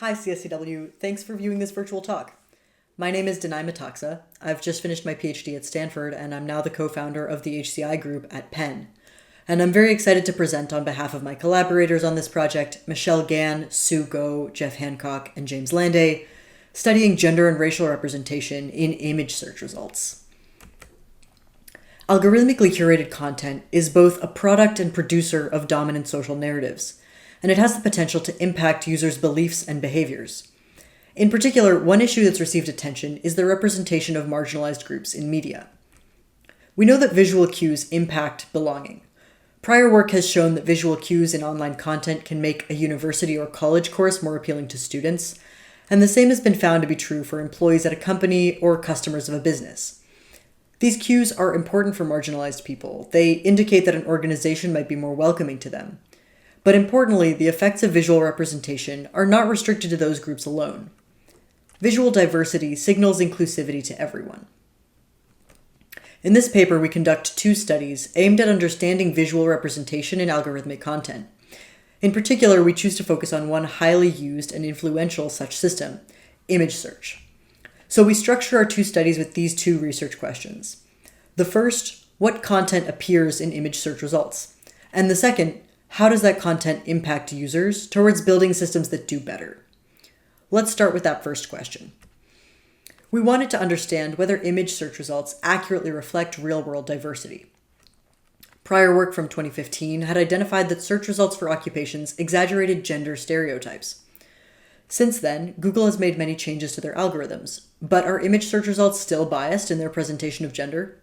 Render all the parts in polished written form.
Hi CSCW, thanks for viewing this virtual talk. My name is Metaxa. I've just finished my PhD at Stanford and I'm now the co-founder of the HCI group at Penn. And I'm very excited to present on behalf of my collaborators on this project, Michelle Gann, Sue Go, Jeff Hancock, and James Landay, studying gender and racial representation in image search results. Algorithmically curated content is both a product and producer of dominant social narratives, and it has the potential to impact users' beliefs and behaviors. In particular, one issue that's received attention is the representation of marginalized groups in media. We know that visual cues impact belonging. Prior work has shown that visual cues in online content can make a university or college course more appealing to students, and the same has been found to be true for employees at a company or customers of a business. These cues are important for marginalized people. They indicate that an organization might be more welcoming to them. But importantly, the effects of visual representation are not restricted to those groups alone. Visual diversity signals inclusivity to everyone. In this paper, we conduct two studies aimed at understanding visual representation in algorithmic content. In particular, we choose to focus on one highly used and influential such system, image search. So we structure our two studies with these two research questions. The first, what content appears in image search results? And the second, how does that content impact users towards building systems that do better? Let's start with that first question. We wanted to understand whether image search results accurately reflect real-world diversity. Prior work from 2015 had identified that search results for occupations exaggerated gender stereotypes. Since then, Google has made many changes to their algorithms, but are image search results still biased in their presentation of gender?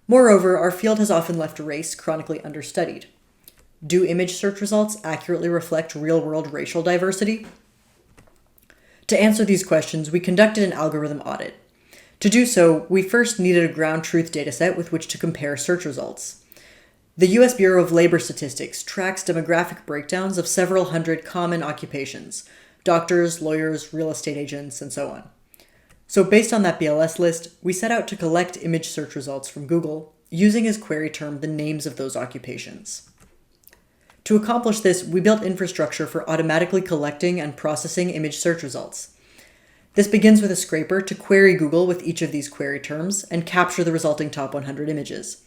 Moreover, our field has often left race chronically understudied. Do image search results accurately reflect real-world racial diversity? To answer these questions, we conducted an algorithm audit. To do so, we first needed a ground truth dataset with which to compare search results. The US Bureau of Labor Statistics tracks demographic breakdowns of several hundred common occupations: doctors, lawyers, real estate agents, and so on. So based on that BLS list, we set out to collect image search results from Google, using as query term the names of those occupations. To accomplish this, we built infrastructure for automatically collecting and processing image search results. This begins with a scraper to query Google with each of these query terms and capture the resulting top 100 images.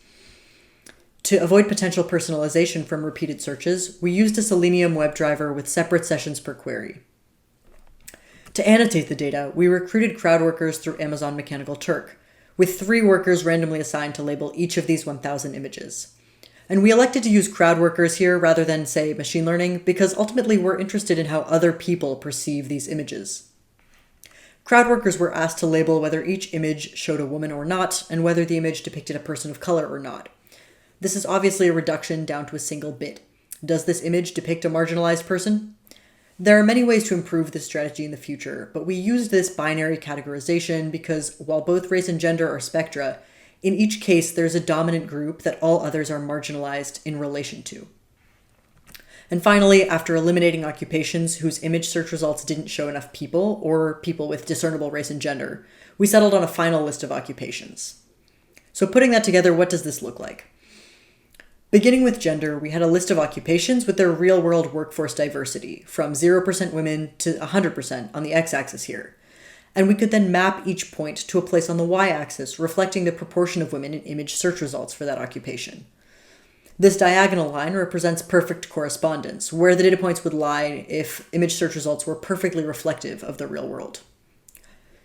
To avoid potential personalization from repeated searches, we used a Selenium WebDriver with separate sessions per query. To annotate the data, we recruited crowd workers through Amazon Mechanical Turk, with 3 workers randomly assigned to label each of these 1,000 images. And we elected to use crowd workers here rather than, say, machine learning, because ultimately we're interested in how other people perceive these images. Crowd workers were asked to label whether each image showed a woman or not, and whether the image depicted a person of color or not. This is obviously a reduction down to a single bit. Does this image depict a marginalized person? There are many ways to improve this strategy in the future, but we used this binary categorization because while both race and gender are spectra, in each case, there's a dominant group that all others are marginalized in relation to. And finally, after eliminating occupations whose image search results didn't show enough people, or people with discernible race and gender, we settled on a final list of occupations. So putting that together, what does this look like? Beginning with gender, we had a list of occupations with their real-world workforce diversity, from 0% women to 100% on the x-axis here. And we could then map each point to a place on the y-axis, reflecting the proportion of women in image search results for that occupation. This diagonal line represents perfect correspondence, where the data points would lie if image search results were perfectly reflective of the real world.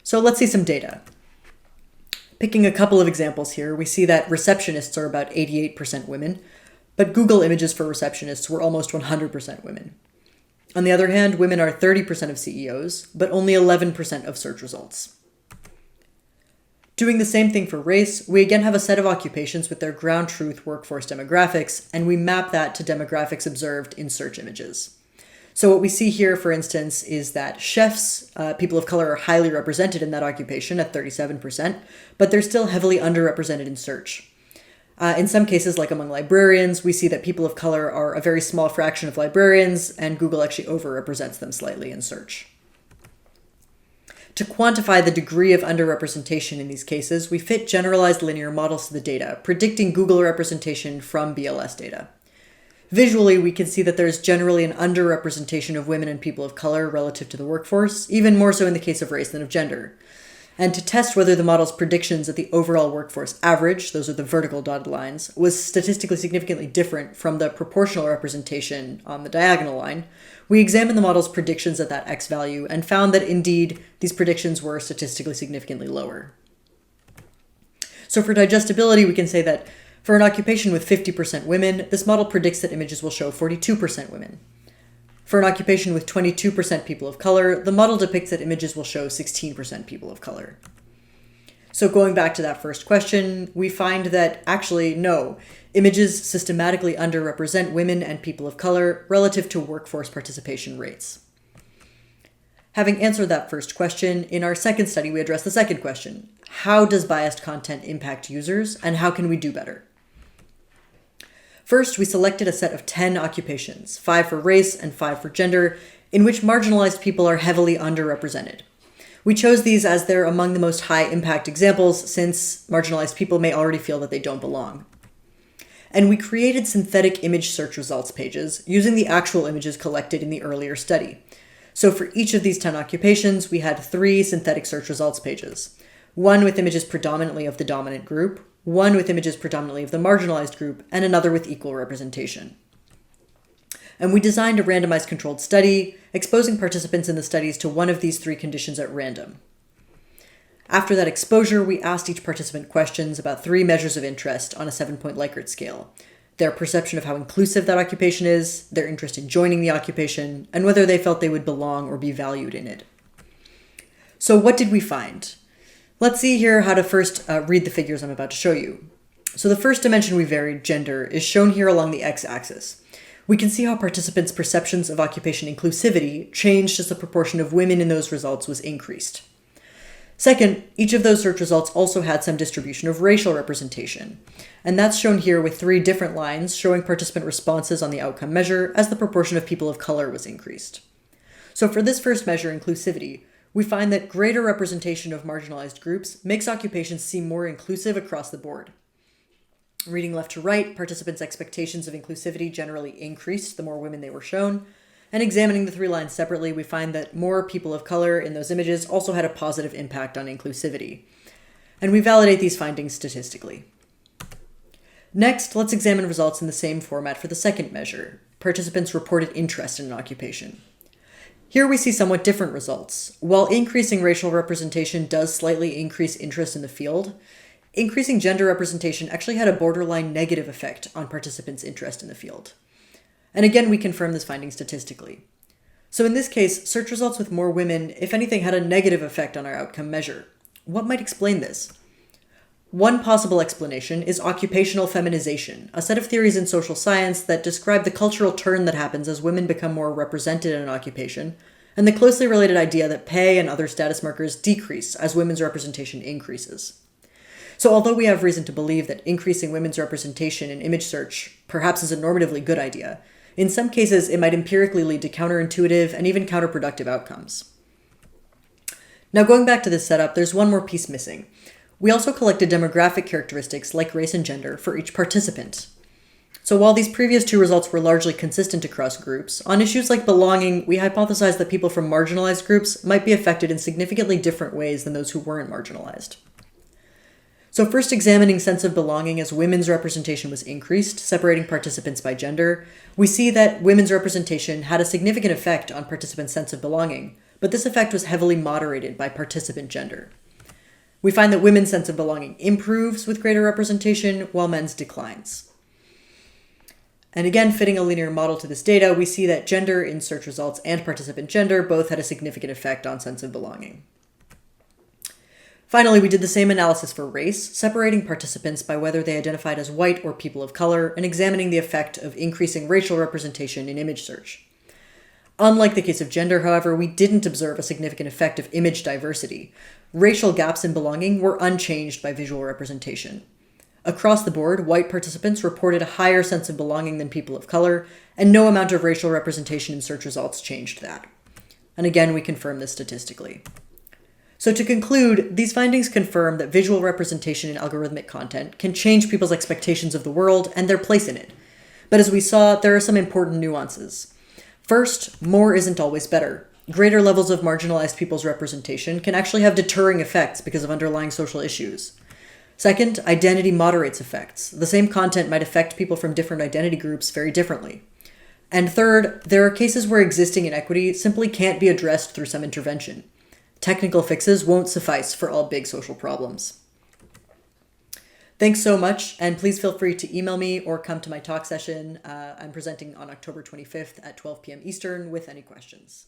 So let's see some data. Picking a couple of examples here, we see that receptionists are about 88% women, but Google images for receptionists were almost 100% women. On the other hand, women are 30% of CEOs, but only 11% of search results. Doing the same thing for race, we again have a set of occupations with their ground truth workforce demographics, and we map that to demographics observed in search images. So what we see here, for instance, is that chefs, people of color, are highly represented in that occupation at 37%, but they're still heavily underrepresented in search. In some cases, like among librarians, we see that people of color are a very small fraction of librarians, and Google actually overrepresents them slightly in search. To quantify the degree of underrepresentation in these cases, we fit generalized linear models to the data, predicting Google representation from BLS data. Visually, we can see that there's generally an underrepresentation of women and people of color relative to the workforce, even more so in the case of race than of gender. And to test whether the model's predictions at the overall workforce average, those are the vertical dotted lines, was statistically significantly different from the proportional representation on the diagonal line, we examined the model's predictions at that x value and found that indeed these predictions were statistically significantly lower. So for digestibility, we can say that for an occupation with 50% women, this model predicts that images will show 42% women. For an occupation with 22% people of color, the model depicts that images will show 16% people of color. So going back to that first question, we find that actually, no, images systematically underrepresent women and people of color relative to workforce participation rates. Having answered that first question, in our second study, we address the second question. How does biased content impact users, and how can we do better? First, we selected a set of 10 occupations, 5 for race and 5 for gender, in which marginalized people are heavily underrepresented. We chose these as they're among the most high-impact examples, since marginalized people may already feel that they don't belong. And we created synthetic image search results pages using the actual images collected in the earlier study. So for each of these 10 occupations, we had 3 synthetic search results pages. One with images predominantly of the dominant group, one with images predominantly of the marginalized group, and another with equal representation. And we designed a randomized controlled study, exposing participants in the studies to one of these 3 conditions at random. After that exposure, we asked each participant questions about 3 measures of interest on a 7-point Likert scale: their perception of how inclusive that occupation is, their interest in joining the occupation, and whether they felt they would belong or be valued in it. So what did we find? Let's see here how to first read the figures I'm about to show you. So the first dimension we varied, gender, is shown here along the x-axis. We can see how participants' perceptions of occupation inclusivity changed as the proportion of women in those results was increased. Second, each of those search results also had some distribution of racial representation, and that's shown here with 3 different lines showing participant responses on the outcome measure as the proportion of people of color was increased. So for this first measure, inclusivity, we find that greater representation of marginalized groups makes occupations seem more inclusive across the board. Reading left to right, participants' expectations of inclusivity generally increased the more women they were shown, and examining the 3 lines separately, we find that more people of color in those images also had a positive impact on inclusivity. And we validate these findings statistically. Next, let's examine results in the same format for the second measure, participants' reported interest in an occupation. Here we see somewhat different results. While increasing racial representation does slightly increase interest in the field, increasing gender representation actually had a borderline negative effect on participants' interest in the field. And again, we confirm this finding statistically. So in this case, search results with more women, if anything, had a negative effect on our outcome measure. What might explain this? One possible explanation is occupational feminization, a set of theories in social science that describe the cultural turn that happens as women become more represented in an occupation, and the closely related idea that pay and other status markers decrease as women's representation increases. So although we have reason to believe that increasing women's representation in image search perhaps is a normatively good idea, in some cases it might empirically lead to counterintuitive and even counterproductive outcomes. Now going back to this setup, there's one more piece missing. We also collected demographic characteristics like race and gender for each participant. So while these previous 2 results were largely consistent across groups, on issues like belonging, we hypothesized that people from marginalized groups might be affected in significantly different ways than those who weren't marginalized. So first, examining sense of belonging as women's representation was increased, separating participants by gender, we see that women's representation had a significant effect on participants' sense of belonging, but this effect was heavily moderated by participant gender. We find that women's sense of belonging improves with greater representation, while men's declines. And again, fitting a linear model to this data, we see that gender in search results and participant gender both had a significant effect on sense of belonging. Finally, we did the same analysis for race, separating participants by whether they identified as white or people of color, and examining the effect of increasing racial representation in image search. Unlike the case of gender, however, we didn't observe a significant effect of image diversity. Racial gaps in belonging were unchanged by visual representation. Across the board, white participants reported a higher sense of belonging than people of color, and no amount of racial representation in search results changed that. And again, we confirm this statistically. So to conclude, these findings confirm that visual representation in algorithmic content can change people's expectations of the world and their place in it. But as we saw, there are some important nuances. First, more isn't always better. Greater levels of marginalized people's representation can actually have deterring effects because of underlying social issues. Second, identity moderates effects. The same content might affect people from different identity groups very differently. And third, there are cases where existing inequity simply can't be addressed through some intervention. Technical fixes won't suffice for all big social problems. Thanks so much, and please feel free to email me or come to my talk session. I'm presenting on October 25th at 12 p.m. Eastern with any questions.